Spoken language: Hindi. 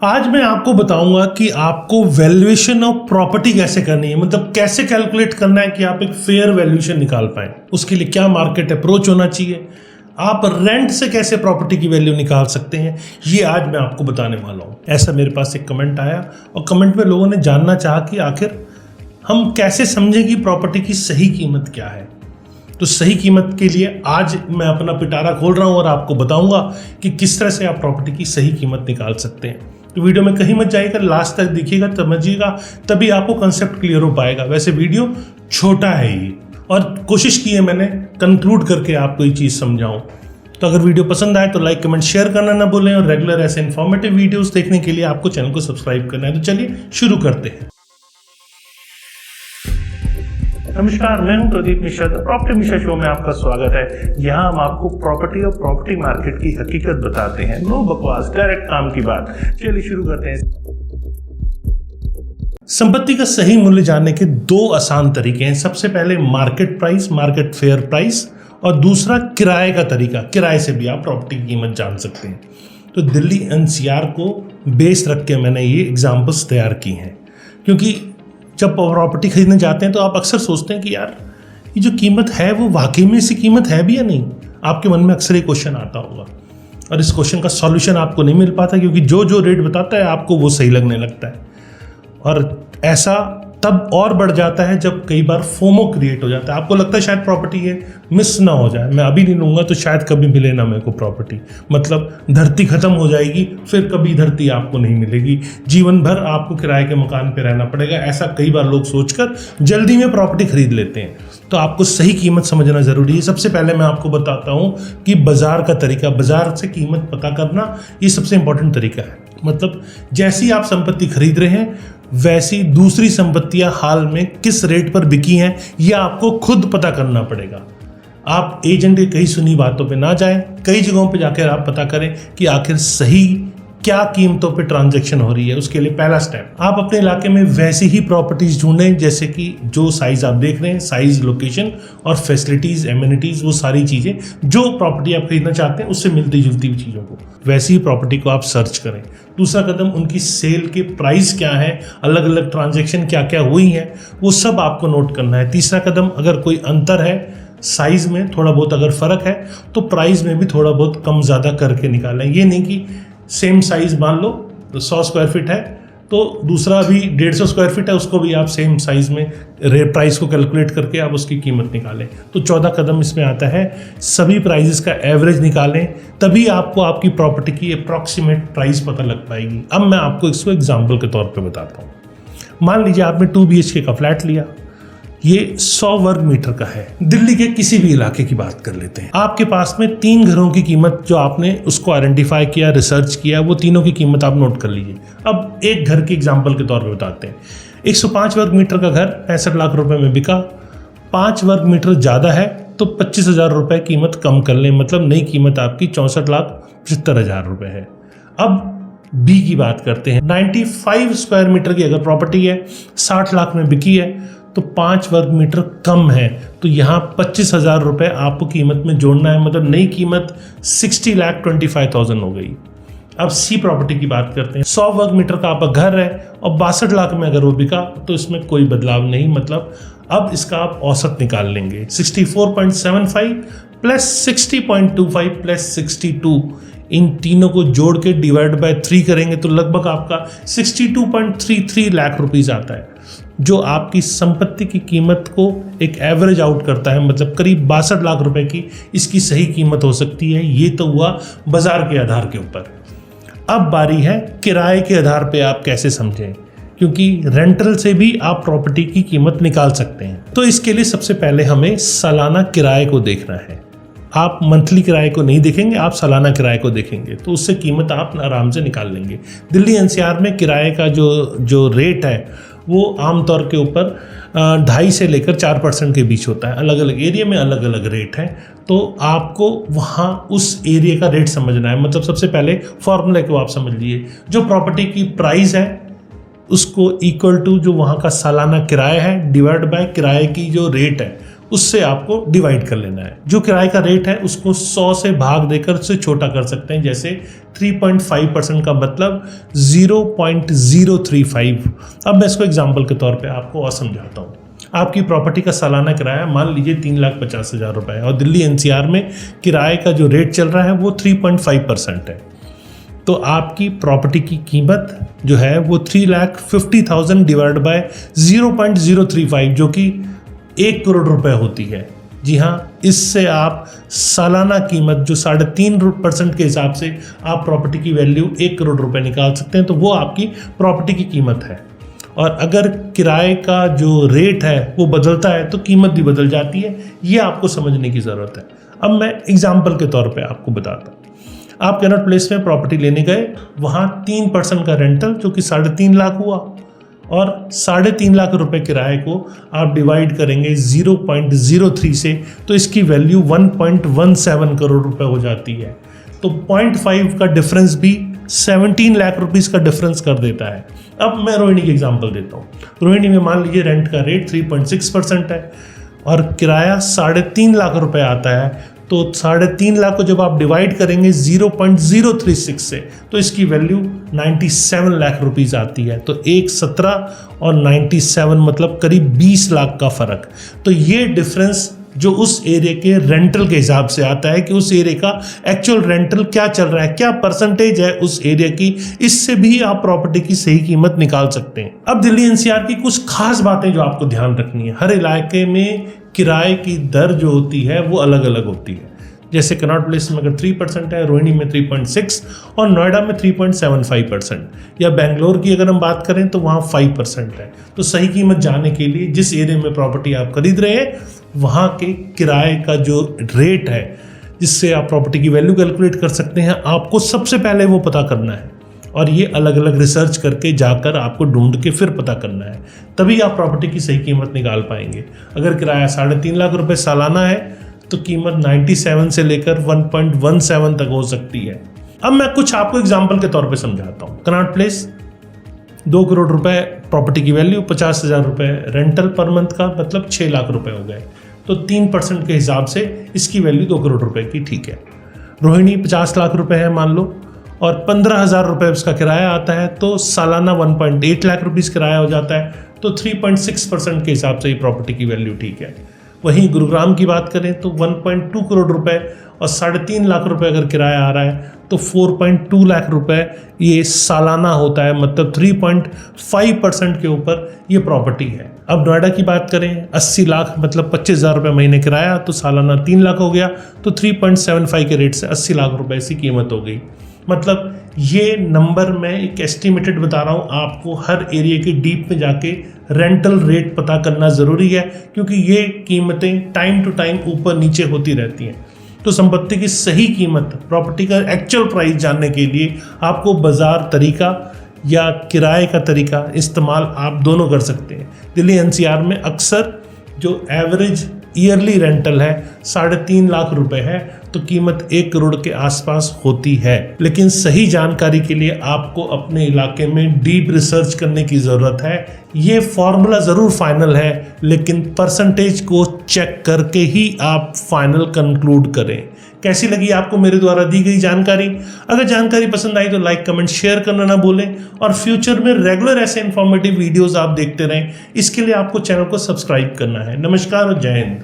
आज मैं आपको बताऊंगा कि आपको वैल्यूएशन ऑफ प्रॉपर्टी कैसे करनी है, मतलब कैसे कैलकुलेट करना है कि आप एक फेयर वैल्यूएशन निकाल पाए। उसके लिए क्या मार्केट अप्रोच होना चाहिए, आप रेंट से कैसे प्रॉपर्टी की वैल्यू निकाल सकते हैं, ये आज मैं आपको बताने वाला हूँ। ऐसा मेरे पास एक कमेंट आया और कमेंट में लोगों ने जानना चाहा कि आखिर हम कैसे समझें कि प्रॉपर्टी की सही कीमत क्या है। तो सही कीमत के लिए आज मैं अपना पिटारा खोल रहा हूँ और आपको बताऊंगा कि किस तरह से आप प्रॉपर्टी की सही कीमत निकाल सकते हैं। तो वीडियो में कहीं मत जाइएगा, लास्ट तक देखिएगा, समझिएगा, तभी आपको कंसेप्ट क्लियर हो पाएगा। वैसे वीडियो छोटा है ये और कोशिश की है मैंने कंक्लूड करके आपको ये चीज़ समझाऊं। तो अगर वीडियो पसंद आए तो लाइक कमेंट शेयर करना ना भूलें और रेगुलर ऐसे इन्फॉर्मेटिव वीडियोस देखने के लिए आपको चैनल को सब्सक्राइब करना है। तो चलिए शुरू करते हैं। नमस्कार, मैं हूं प्रदीप मिश्रा। प्रॉपर्टी मिश्रा शो में आपका स्वागत है। यहाँ हम आपको प्रॉपर्टी और प्रॉपर्टी मार्केट की हकीकत बताते हैं। नो बकवास, डायरेक्ट काम की बात। चलिए शुरू करते हैं। संपत्ति का सही मूल्य जानने के दो आसान तरीके हैं। सबसे पहले market price, market fair price, और दूसरा किराए का तरीका। किराए से भी आप प्रॉपर्टी की कीमत जान सकते हैं। तो दिल्ली एनसीआर को बेस रख के मैंने ये एग्जाम्पल्स तैयार की हैं, क्योंकि जब प्रॉपर्टी खरीदने जाते हैं तो आप अक्सर सोचते हैं कि यार ये जो कीमत है वो वाकई में इसी कीमत है भी या नहीं। आपके मन में अक्सर ये क्वेश्चन आता होगा और इस क्वेश्चन का सॉल्यूशन आपको नहीं मिल पाता, क्योंकि जो जो रेट बताता है आपको वो सही लगने लगता है। और ऐसा तब और बढ़ जाता है जब कई बार फोमो क्रिएट हो जाता है। आपको लगता है शायद प्रॉपर्टी ये मिस ना हो जाए, मैं अभी नहीं लूँगा तो शायद कभी मिले ना मेरे को प्रॉपर्टी, मतलब धरती खत्म हो जाएगी, फिर कभी धरती आपको नहीं मिलेगी, जीवन भर आपको किराए के मकान पे रहना पड़ेगा। ऐसा कई बार लोग सोचकर जल्दी में प्रॉपर्टी खरीद लेते हैं। तो आपको सही कीमत समझना ज़रूरी है। सबसे पहले मैं आपको बताता हूँ कि बाज़ार का तरीका, बाज़ार से कीमत पता करना, ये सबसे इंपॉर्टेंट तरीका है। मतलब जैसी आप संपत्ति खरीद रहे हैं वैसी दूसरी संपत्तियां हाल में किस रेट पर बिकी हैं, यह आपको खुद पता करना पड़ेगा। आप एजेंट की कही सुनी बातों पे ना जाएं, कई जगहों पे जाकर आप पता करें कि आखिर सही क्या कीमतों पे ट्रांजैक्शन हो रही है। उसके लिए पहला स्टेप, आप अपने इलाके में वैसी ही प्रॉपर्टीज ढूंढें जैसे कि जो साइज आप देख रहे हैं, साइज, लोकेशन और फैसिलिटीज, एमिनिटीज, वो सारी चीज़ें जो प्रॉपर्टी आप खरीदना चाहते हैं उससे मिलती जुलती हुई चीज़ों को, वैसी ही प्रॉपर्टी को आप सर्च करें। दूसरा कदम, उनकी सेल के प्राइस क्या है, अलग अलग ट्रांजैक्शन क्या क्या हुई हैं, वो सब आपको नोट करना है। तीसरा कदम, अगर कोई अंतर है साइज में, थोड़ा बहुत अगर फ़र्क है तो प्राइस में भी थोड़ा बहुत कम ज़्यादा करके निकालें। ये नहीं कि सेम साइज मान लो 100 स्क्वायर फीट है तो दूसरा भी 150 स्क्वायर फीट है, उसको भी आप सेम साइज में प्राइस को कैलकुलेट करके आप उसकी कीमत निकालें। तो 14 कदम इसमें आता है। सभी प्राइजेस का एवरेज निकालें, तभी आपको आपकी प्रॉपर्टी की अप्रॉक्सीमेट प्राइस पता लग पाएगी। अब मैं आपको इसको एग्जाम्पल के तौर पे बताता हूँ। मान लीजिए आपने 2 BHK का फ्लैट लिया, ये 100 वर्ग मीटर का है। दिल्ली के किसी भी इलाके की बात कर लेते हैं। आपके पास में 3 घरों की कीमत जो आपने उसको आइडेंटिफाई किया, रिसर्च किया, वो तीनों की कीमत आप नोट कर लीजिए। अब एक घर के एग्जाम्पल के तौर पे बताते हैं। 105 वर्ग मीटर का घर 65 लाख रुपए में बिका। 5 वर्ग मीटर ज़्यादा है तो 25,000 रुपये कीमत कम कर लें, मतलब नई कीमत आपकी 64,75,000 रुपये है। अब बी की बात करते हैं। 95 स्क्वायर मीटर की अगर प्रॉपर्टी है, 60 लाख में बिकी है, तो 5 वर्ग मीटर कम है, तो यहाँ 25,000 रुपये आपको कीमत में जोड़ना है, मतलब नई कीमत 60,25,000 हो गई। अब सी प्रॉपर्टी की बात करते हैं। 100 वर्ग मीटर का आपका घर है और 62 लाख में अगर वो बिका तो इसमें कोई बदलाव नहीं, मतलब अब इसका आप औसत निकाल लेंगे। 64.75 प्लस 60.25 प्लस 62, इन तीनों को जोड़ के डिवाइड बाय 3 करेंगे तो लगभग आपका 62.33 लाख रुपीस आता है, जो आपकी संपत्ति की कीमत को एक एवरेज आउट करता है। मतलब करीब 62 लाख रुपए की इसकी सही कीमत हो सकती है। ये तो हुआ बाजार के आधार के ऊपर। अब बारी है किराए के आधार पे आप कैसे समझें, क्योंकि रेंटल से भी आप प्रॉपर्टी की कीमत निकाल सकते हैं। तो इसके लिए सबसे पहले हमें सालाना किराए को देखना है। आप मंथली किराए को नहीं देखेंगे, आप सालाना किराए को देखेंगे, तो उससे कीमत आप आराम से निकाल लेंगे। दिल्ली एनसीआर में किराए का जो रेट है वो आमतौर के ऊपर 2.5 से लेकर 4% के बीच होता है। अलग अलग एरिया में अलग अलग रेट है, तो आपको वहाँ उस एरिया का रेट समझना है। मतलब सबसे पहले फॉर्मूले को आप समझ लीजिए, जो प्रॉपर्टी की प्राइस है उसको इक्वल टू जो वहाँ का सालाना किराया है डिवाइड बाय किराए की जो रेट है उससे आपको डिवाइड कर लेना है। जो किराए का रेट है उसको 100 से भाग देकर उससे छोटा कर सकते हैं, जैसे 3.5% का मतलब 0.035। अब मैं इसको एग्जाम्पल के तौर पे आपको और समझाता हूँ। आपकी प्रॉपर्टी का सालाना किराया मान लीजिए 3,50,000 रुपए है और दिल्ली एनसीआर में किराए का जो रेट चल रहा है वो 3.5% है। तो आपकी प्रॉपर्टी की कीमत जो है वो 3,50,000 डिवाइड बाय 0.035 जो कि 1 करोड़ रुपए होती है। जी हाँ, इससे आप सालाना कीमत जो 3.5% के हिसाब से आप प्रॉपर्टी की वैल्यू 1 करोड़ रुपए निकाल सकते हैं। तो वो आपकी प्रॉपर्टी की कीमत है। और अगर किराए का जो रेट है वो बदलता है तो कीमत भी बदल जाती है। ये आपको समझने की ज़रूरत है। अब मैं एग्जाम्पल के तौर पे आपको बताता हूँ। आप कैनॉट प्लेस में प्रॉपर्टी लेने गए, वहाँ 3% का रेंटल जो कि 3.5 लाख हुआ और 3.5 लाख रुपए किराए को आप डिवाइड करेंगे 0.03 से, तो इसकी वैल्यू 1.17 करोड़ रुपए हो जाती है। तो 0.5 का डिफरेंस भी 17 लाख रुपीस का डिफरेंस कर देता है। अब मैं रोहिणी की एग्जांपल देता हूँ। रोहिणी में मान लीजिए रेंट का रेट 3.6% है और किराया 3.5 लाख रुपए आता है। तो 3.5 लाख को जब आप डिवाइड करेंगे 0.036 से, तो इसकी वैल्यू 97 लाख रुपीस आती है। तो 17 और 97 मतलब करीब 20 लाख का फर्क। तो ये डिफरेंस जो उस एरिया के रेंटल के हिसाब से आता है कि उस एरिया का एक्चुअल रेंटल क्या चल रहा है, क्या परसेंटेज है उस एरिया की, इससे भी आप प्रॉपर्टी की सही कीमत निकाल सकते हैं। अब दिल्ली एनसीआर की कुछ खास बातें जो आपको ध्यान रखनी है। हर इलाके में किराए की दर जो होती है वो अलग अलग होती है। जैसे कैनॉट प्लेस में अगर 3% है, रोहिणी में 3.6 और नोएडा में 3.75%, या बेंगलोर की अगर हम बात करें तो वहाँ 5% है। तो सही कीमत जानने के लिए जिस एरिया में प्रॉपर्टी आप खरीद रहे हैं वहाँ के किराए का जो रेट है जिससे आप प्रॉपर्टी की वैल्यू कैलकुलेट कर सकते हैं, आपको सबसे पहले वो पता करना है। और ये अलग अलग रिसर्च करके जाकर आपको ढूंढ के फिर पता करना है, तभी आप प्रॉपर्टी की सही कीमत निकाल पाएंगे। अगर किराया 3.5 लाख रुपए सालाना है तो कीमत 97 से लेकर 1.17 तक हो सकती है। अब मैं कुछ आपको एग्जाम्पल के तौर पे समझाता हूँ। कैनॉट प्लेस 2 करोड़ रुपए प्रॉपर्टी की वैल्यू, 50,000 रुपए रेंटल पर मंथ का मतलब 6 लाख रुपए हो गए। तो 3% के हिसाब से इसकी वैल्यू 2 करोड़ रुपए की, ठीक है। रोहिणी 50 लाख रुपए है मान लो और 15,000 रुपए उसका किराया आता है, तो सालाना 1.8 लाख रुपीस किराया हो जाता है। तो 3.6% के हिसाब से ही प्रॉपर्टी की वैल्यू ठीक है। वहीं गुरुग्राम की बात करें तो 1.2 करोड़ रुपए और 3.5 लाख रुपए अगर किराया आ रहा है तो 4.2 लाख रुपए ये सालाना होता है, मतलब 3.5% के ऊपर ये प्रॉपर्टी है। अब नोएडा की बात करें, 80 लाख मतलब 25,000 रुपये महीने किराया, तो सालाना 3 लाख हो गया। तो 3.75 के रेट से 80 लाख रुपए ऐसी कीमत हो गई। मतलब ये नंबर मैं एक एस्टिमेटेड बता रहा हूँ, आपको हर एरिया के डीप में जाके रेंटल रेट पता करना ज़रूरी है, क्योंकि ये कीमतें टाइम टू टाइम ऊपर नीचे होती रहती हैं। तो संपत्ति की सही कीमत, प्रॉपर्टी का एक्चुअल प्राइस जानने के लिए आपको बाजार तरीका या किराए का तरीका इस्तेमाल आप दोनों कर सकते हैं। दिल्ली एनसीआर में अक्सर जो एवरेज ईयरली रेंटल है 3.5 लाख रुपए है, तो कीमत 1 करोड़ के आसपास होती है। लेकिन सही जानकारी के लिए आपको अपने इलाके में डीप रिसर्च करने की ज़रूरत है। ये फॉर्मूला ज़रूर फाइनल है, लेकिन परसेंटेज को चेक करके ही आप फाइनल कंक्लूड करें। कैसी लगी आपको मेरे द्वारा दी गई जानकारी? अगर जानकारी पसंद आई तो लाइक, कमेंट, शेयर करना ना भूलें और फ्यूचर में रेगुलर ऐसे इन्फॉर्मेटिव वीडियोस आप देखते रहें। इसके लिए आपको चैनल को सब्सक्राइब करना है। नमस्कार और जय हिंद।